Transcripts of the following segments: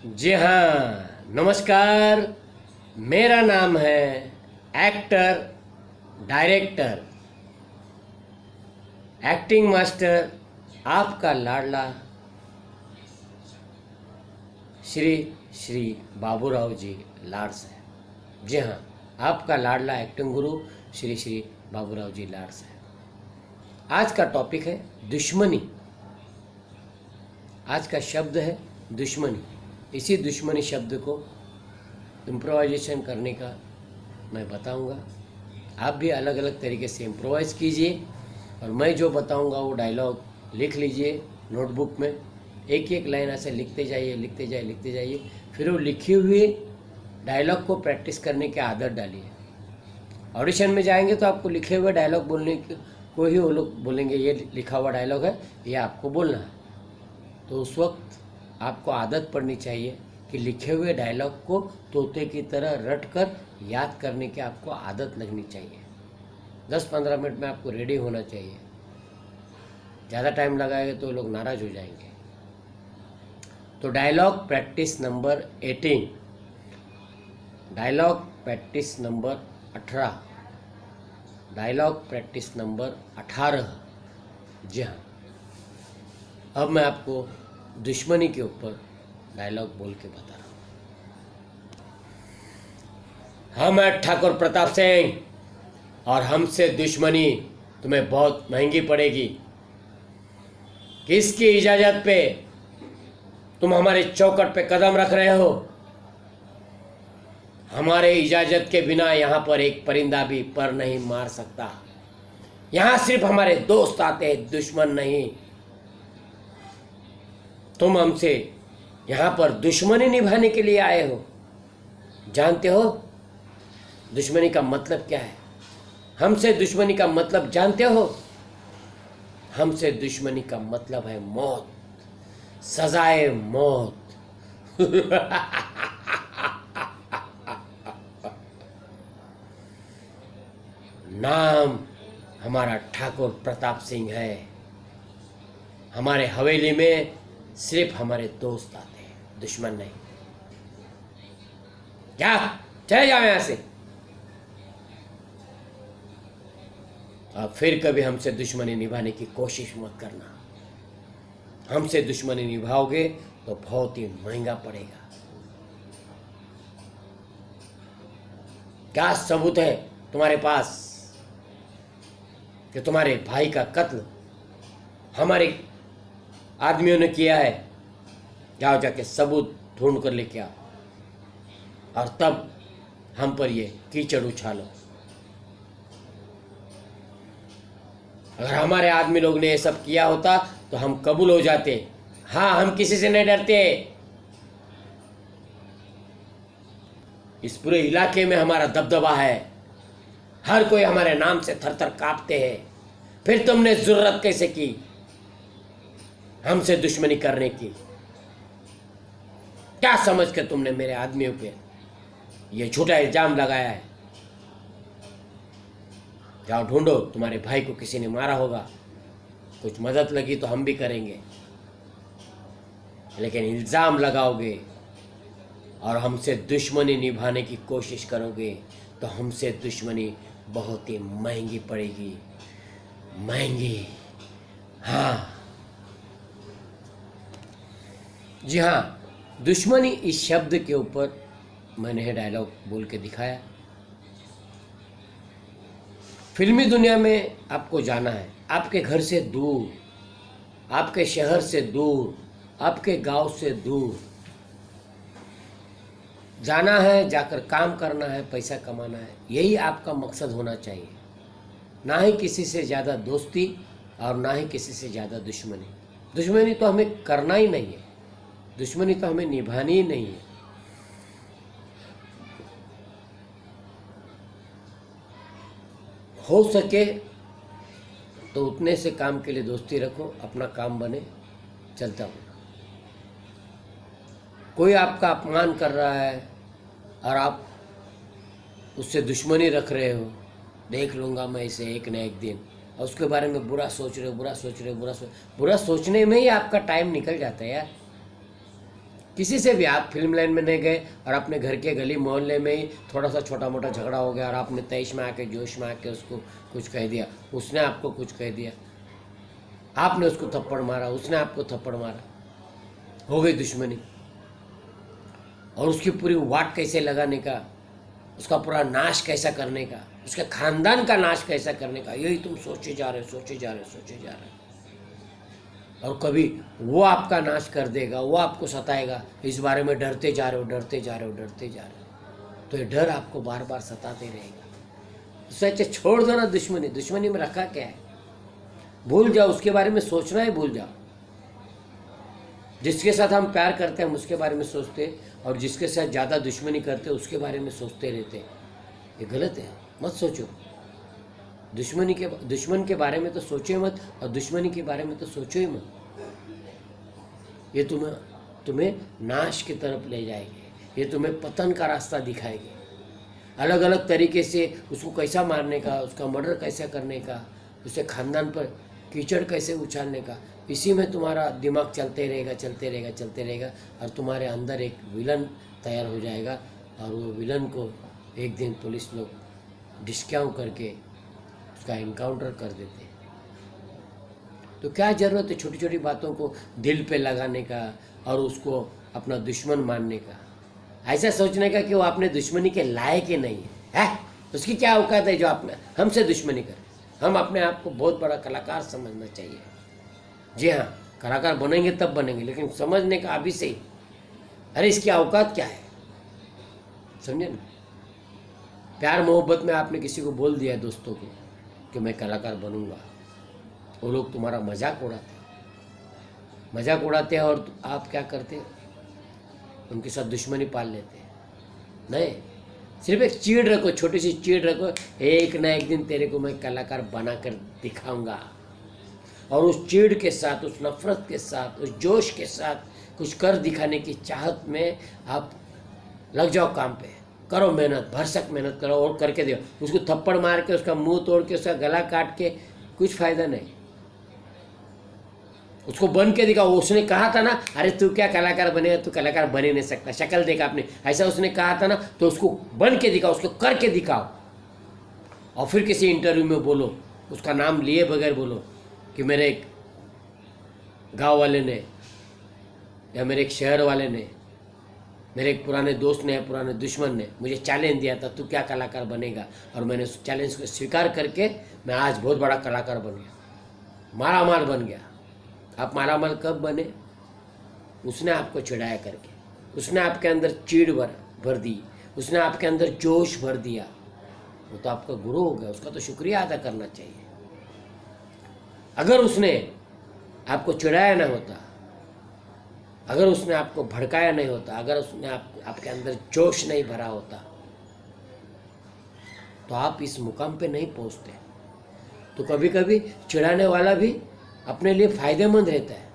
जी हाँ, नमस्कार। मेरा नाम है एक्टर, डायरेक्टर, एक्टिंग मास्टर, आपका लाडला श्री श्री बाबूराव जी लाड साहब। जी हाँ, आपका लाडला एक्टिंग गुरु श्री श्री बाबूराव जी लाड साहब। आज का टॉपिक है दुश्मनी। आज का शब्द है दुश्मनी। इसी दुश्मनी शब्द को इम्प्रोवाइजेशन करने का मैं बताऊंगा। आप भी अलग अलग तरीके से इम्प्रोवाइज़ कीजिए और मैं जो बताऊंगा वो डायलॉग लिख लीजिए नोटबुक में। एक एक लाइन ऐसे लिखते जाइए। फिर वो लिखे हुए डायलॉग को प्रैक्टिस करने की आदत डालिए। ऑडिशन में जाएंगे तो आपको लिखे हुए डायलॉग बोलने को ही वो लोग बोलेंगे ये लिखा हुआ डायलॉग है, ये आपको बोलना है। तो उस वक्त आपको आदत पड़नी चाहिए कि लिखे हुए डायलॉग को तोते की तरह रट कर याद करने की आपको आदत लगनी चाहिए। 10-15 मिनट में आपको रेडी होना चाहिए। ज़्यादा टाइम लगाएंगे तो लोग नाराज़ हो जाएंगे। तो dialogue practice number 18, dialogue practice number 18, dialogue practice number 18। जी हाँ, अब मैं आपको दुश्मनी के ऊपर डायलॉग बोल के बता रहा हूँ। हम हैं ठाकुर प्रताप सिंह और हमसे दुश्मनी तुम्हें बहुत महंगी पड़ेगी। किसकी इजाजत पे तुम हमारे चौखट पे कदम रख रहे हो? हमारे इजाजत के बिना यहाँ पर एक परिंदा भी पर नहीं मार सकता। यहाँ सिर्फ हमारे दोस्त आते हैं, दुश्मन नहीं। तुम हमसे यहाँ पर दुश्मनी निभाने के लिए आए हो। जानते हो दुश्मनी का मतलब क्या है? हमसे दुश्मनी का मतलब जानते हो? हमसे दुश्मनी का मतलब है मौत, सजाए मौत। नाम हमारा ठाकुर प्रताप सिंह है। हमारे हवेली में सिर्फ हमारे दोस्त आते हैं, दुश्मन नहीं। क्या चले जाओ यहां से। अब फिर कभी हमसे दुश्मनी निभाने की कोशिश मत करना। हमसे दुश्मनी निभाओगे तो बहुत ही महंगा पड़ेगा। क्या सबूत है तुम्हारे पास कि तुम्हारे भाई का कत्ल हमारे आदमियों ने किया है? जाओ जाके सबूत ढूंढ कर लेके आओ और तब हम पर ये कीचड़ उछालो। अगर हमारे आदमी लोग ने ये सब किया होता तो हम कबूल हो जाते। हाँ, हम किसी से नहीं डरते। इस पूरे इलाके में हमारा दबदबा है। हर कोई हमारे नाम से थर-थर कांपते हैं। फिर तुमने जरूरत कैसे की हमसे दुश्मनी करने की? क्या समझ कर तुमने मेरे आदमियों पे ये झूठा इल्जाम लगाया है? जाओ ढूंढो, तुम्हारे भाई को किसी ने मारा होगा। कुछ मदद लगी तो हम भी करेंगे, लेकिन इल्जाम लगाओगे और हमसे दुश्मनी निभाने की कोशिश करोगे तो हमसे दुश्मनी बहुत ही महंगी पड़ेगी। महंगी। हाँ जी हाँ, दुश्मनी इस शब्द के ऊपर मैंने ये डायलॉग बोल के दिखाया। फिल्मी दुनिया में आपको जाना है, आपके घर से दूर, आपके शहर से दूर, आपके गांव से दूर जाना है, जाकर काम करना है, पैसा कमाना है। यही आपका मकसद होना चाहिए। ना ही किसी से ज़्यादा दोस्ती और ना ही किसी से ज़्यादा दुश्मनी। दुश्मनी तो हमें करना ही नहीं है, दुश्मनी तो हमें निभानी ही नहीं है। हो सके तो उतने से काम के लिए दोस्ती रखो, अपना काम बने, चलता हो। कोई आपका अपमान कर रहा है और आप उससे दुश्मनी रख रहे हो, देख लूँगा मैं इसे एक न एक दिन, और उसके बारे में बुरा सोच रहे हो, बुरा सोचने में ही आपका टाइम निकल जाता है यार। किसी से भी आप फिल्म लाइन में नहीं गए और अपने घर के गली मोहल्ले में ही थोड़ा सा छोटा मोटा झगड़ा हो गया और आपने तैश में आके जोश में आके उसको कुछ कह दिया, उसने आपको कुछ कह दिया, आपने उसको थप्पड़ मारा, उसने आपको थप्पड़ मारा, हो गई दुश्मनी। और उसकी पूरी वाट कैसे लगाने का, उसका पूरा नाश कैसा करने का, उसके खानदान का नाश कैसा करने का, यही तुम सोचे जा रहे हो। और कभी वो आपका नाश कर देगा, वो आपको सताएगा, इस बारे में डरते जा रहे हो। तो ये डर आपको बार बार सताते रहेगा। उससे अच्छा छोड़ दो ना दुश्मनी में रखा क्या है, भूल जाओ, उसके बारे में सोचना ही भूल जाओ। जिसके साथ हम प्यार करते हैं हम उसके बारे में सोचते, और जिसके साथ ज़्यादा दुश्मनी करते हैं उसके बारे में सोचते रहते। ये गलत है, मत सोचो। दुश्मन के बारे में तो सोचो ही मत, और दुश्मनी के बारे में तो सोचो ही मत। ये तुम्हें नाश की तरफ ले जाएंगे, ये तुम्हें पतन का रास्ता दिखाएंगे। अलग अलग तरीके से उसको कैसा मारने का, उसका मर्डर कैसा करने का, उसके खानदान पर कीचड़ कैसे उछालने का, इसी में तुम्हारा दिमाग चलते रहेगा और तुम्हारे अंदर एक विलन तैयार हो जाएगा। और वो विलन को एक दिन पुलिस लोग डिस्काउंट करके उसका इनकाउंटर कर देते हैं। तो क्या ज़रूरत है छोटी छोटी बातों को दिल पे लगाने का और उसको अपना दुश्मन मानने का, ऐसा सोचने का कि वो अपने दुश्मनी के लायक ही नहीं है। उसकी क्या औकात है जो अपने हमसे दुश्मनी करे। हम अपने आप को बहुत बड़ा कलाकार समझना चाहिए। जी हाँ, कलाकार बनेंगे तब बनेंगे, लेकिन समझने का अभी से ही, अरे इसकी औकात क्या है, समझे ना। प्यार मोहब्बत में आपने किसी को बोल दिया दोस्तों को कि मैं कलाकार बनूंगा, वो लोग तुम्हारा मजाक उड़ाते हैं और आप क्या करते हैं, उनके साथ दुश्मनी पाल लेते हैं। नहीं, सिर्फ एक चीड़ रखो, छोटी सी चीड़ रखो, एक ना एक दिन तेरे को मैं कलाकार बना कर दिखाऊंगा। और उस चीड़ के साथ, उस नफरत के साथ, उस जोश के साथ कुछ कर दिखाने की चाहत में आप लग जाओ काम पे, करो मेहनत, भरसक मेहनत करो और करके दो। उसको थप्पड़ मार के, उसका मुंह तोड़ के, उसका गला काट के कुछ फायदा नहीं। उसको बन के दिखाओ। उसने कहा था ना, अरे तू क्या कलाकार बनेगा, तू कलाकार बन ही नहीं सकता, शक्ल देखा आपने, ऐसा उसने कहा था ना, तो उसको बन के दिखाओ, उसको करके दिखाओ। और फिर किसी इंटरव्यू में बोलो, उसका नाम लिए बगैर बोलो कि मेरे एक गांव वाले ने या मेरे एक शहर वाले ने, मेरे एक पुराने दोस्त ने, पुराने दुश्मन ने मुझे चैलेंज दिया था, तू क्या कलाकार बनेगा, और मैंने उस चैलेंज को स्वीकार करके मैं आज बहुत बड़ा कलाकार बन गया, मालामाल बन गया। आप मालामाल कब बने? उसने आपको चिढ़ाया करके, उसने आपके अंदर चीड़ भर दी, उसने आपके अंदर जोश भर दिया। वो तो आपका गुरु हो गया, उसका तो शुक्रिया अदा करना चाहिए। अगर उसने आपको चिढ़ाया ना होता, अगर उसने आपको भड़काया नहीं होता, अगर उसने आपके अंदर जोश नहीं भरा होता, तो आप इस मुकाम पे नहीं पहुंचते। तो कभी कभी चिढ़ाने वाला भी अपने लिए फायदेमंद रहता है।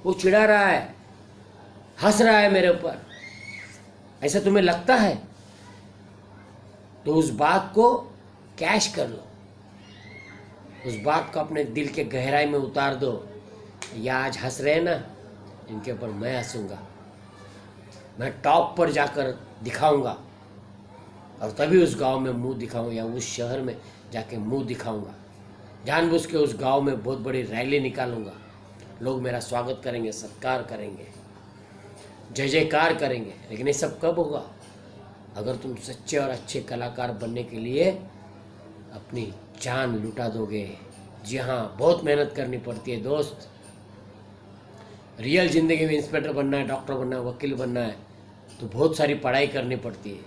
वो चिढ़ा रहा है, हंस रहा है मेरे ऊपर, ऐसा तुम्हें लगता है, तो उस बात को कैश कर लो, उस बात को अपने दिल के गहराई में उतार दो। या आज हंस रहे ना, इनके ऊपर मैं हंसूंगा, मैं टॉप पर जाकर दिखाऊंगा, और तभी उस गांव में मुंह दिखाऊंगा या उस शहर में जाके मुंह दिखाऊंगा। जानबूझ के उस गांव में बहुत बड़ी रैली निकालूंगा, लोग मेरा स्वागत करेंगे, सत्कार करेंगे, जय जयकार करेंगे। लेकिन ये सब कब होगा? अगर तुम सच्चे और अच्छे कलाकार बनने के लिए अपनी जान लुटा दोगे। जी हाँ, बहुत मेहनत करनी पड़ती है दोस्त। रियल ज़िंदगी में इंस्पेक्टर बनना है, डॉक्टर बनना है, वकील बनना है, तो बहुत सारी पढ़ाई करनी पड़ती है,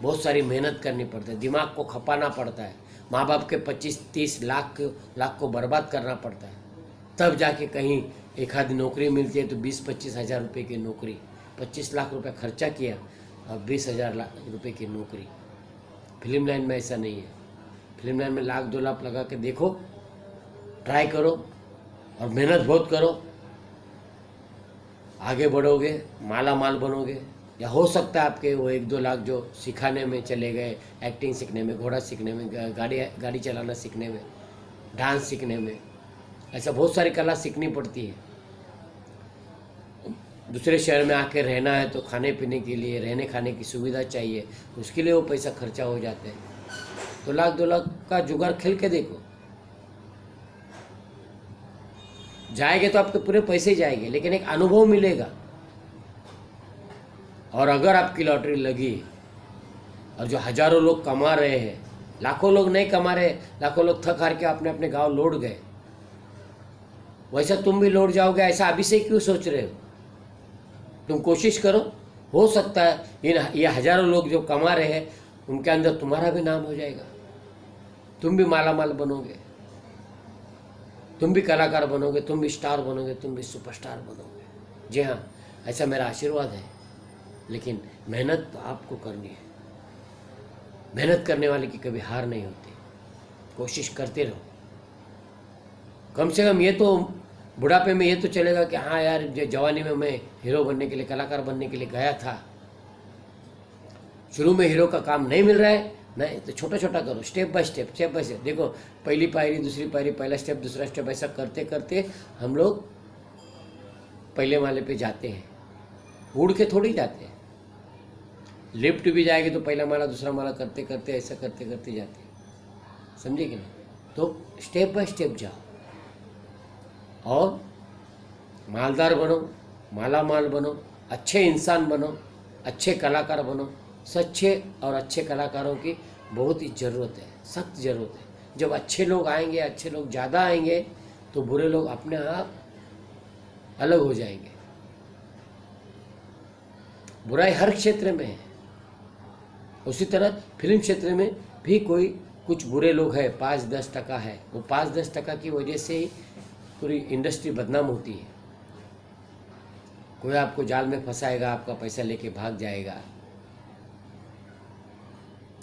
बहुत सारी मेहनत करनी पड़ती है, दिमाग को खपाना पड़ता है, माँ बाप के 25-30 लाख को बर्बाद करना पड़ता है, तब जाके कहीं एक आधी नौकरी मिलती है। तो 20-25 हज़ार रुपये की नौकरी, 25 लाख रुपये खर्चा किया और 20,000 रुपये की नौकरी। फिल्म लाइन में ऐसा नहीं है। फिल्म लाइन में 1-2 लाख लगा के देखो, ट्राई करो और मेहनत बहुत करो, आगे बढ़ोगे, माला माल बनोगे। या हो सकता है आपके वो 1-2 लाख जो सिखाने में चले गए, एक्टिंग सीखने में, घोड़ा सीखने में, गाड़ी चलाना सीखने में, डांस सीखने में, ऐसा बहुत सारी कला सीखनी पड़ती है। दूसरे शहर में आके रहना है तो खाने पीने के लिए, रहने खाने की सुविधा चाहिए, उसके लिए वो पैसा खर्चा हो जाते हैं। तो 1-2 लाख का जुगाड़ खेल के देखो, जाएंगे तो आपके पूरे पैसे जाएंगे, लेकिन एक अनुभव मिलेगा। और अगर आपकी लॉटरी लगी और जो हजारों लोग कमा रहे हैं, लाखों लोग नहीं कमा रहे, लाखों लोग थक हार के अपने अपने गांव लौट गए, वैसा तुम भी लौट जाओगे, ऐसा अभी से क्यों सोच रहे हो? तुम कोशिश करो, हो सकता है ये हजारों लोग जो कमा रहे हैं उनके अंदर तुम्हारा भी नाम हो जाएगा, तुम भी मालामाल बनोगे, तुम भी कलाकार बनोगे, तुम भी स्टार बनोगे, तुम भी सुपरस्टार बनोगे। जी हाँ, ऐसा मेरा आशीर्वाद है। लेकिन मेहनत तो आपको करनी है, मेहनत करने वाले की कभी हार नहीं होती, कोशिश करते रहो। कम से कम ये तो बुढ़ापे में ये तो चलेगा कि हाँ यार, जो जवानी में मैं हीरो बनने के लिए, कलाकार बनने के लिए गया था, शुरू में हीरो का काम नहीं मिल रहा है, नहीं तो छोटा छोटा करो, step by step, step by step. देखो, पहली पायरी, दूसरी पायरी, पहला स्टेप, दूसरा स्टेप, ऐसा करते करते हम लोग पहले माले पे जाते हैं। उड़ के थोड़ी जाते हैं, लिफ्ट भी जाएगी तो पहला माला दूसरा माला करते करते, ऐसा करते करते जाते हैं, समझे कि नहीं? तो स्टेप बाय स्टेप जाओ और मालदार बनो, माला माल बनो, अच्छे इंसान बनो, अच्छे कलाकार बनो। सच्चे और अच्छे कलाकारों की बहुत ही ज़रूरत है, सख्त ज़रूरत है। जब अच्छे लोग आएंगे, अच्छे लोग ज़्यादा आएंगे, तो बुरे लोग अपने आप अलग हो जाएंगे। बुराई हर क्षेत्र में है, उसी तरह फिल्म क्षेत्र में भी कुछ बुरे लोग हैं, 5-10% है। वो 5-10% की वजह से ही पूरी इंडस्ट्री बदनाम होती है। कोई आपको जाल में फंसाएगा, आपका पैसा लेके भाग जाएगा।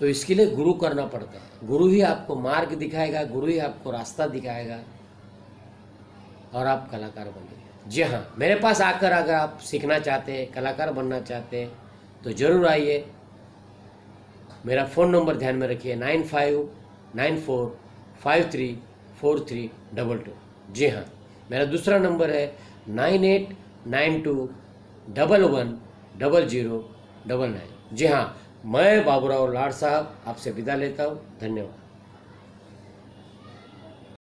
तो इसके लिए गुरु करना पड़ता है, गुरु ही आपको मार्ग दिखाएगा, गुरु ही आपको रास्ता दिखाएगा और आप कलाकार बनेंगे। जी हाँ, मेरे पास आकर अगर आप सीखना चाहते हैं, कलाकार बनना चाहते हैं, तो ज़रूर आइए। मेरा फ़ोन नंबर ध्यान में रखिए, 9594534322। जी हाँ, मेरा दूसरा नंबर है 9892110099। जी हाँ, मैं बाबूराव लाड साहब आपसे विदा लेता हूँ। धन्यवाद।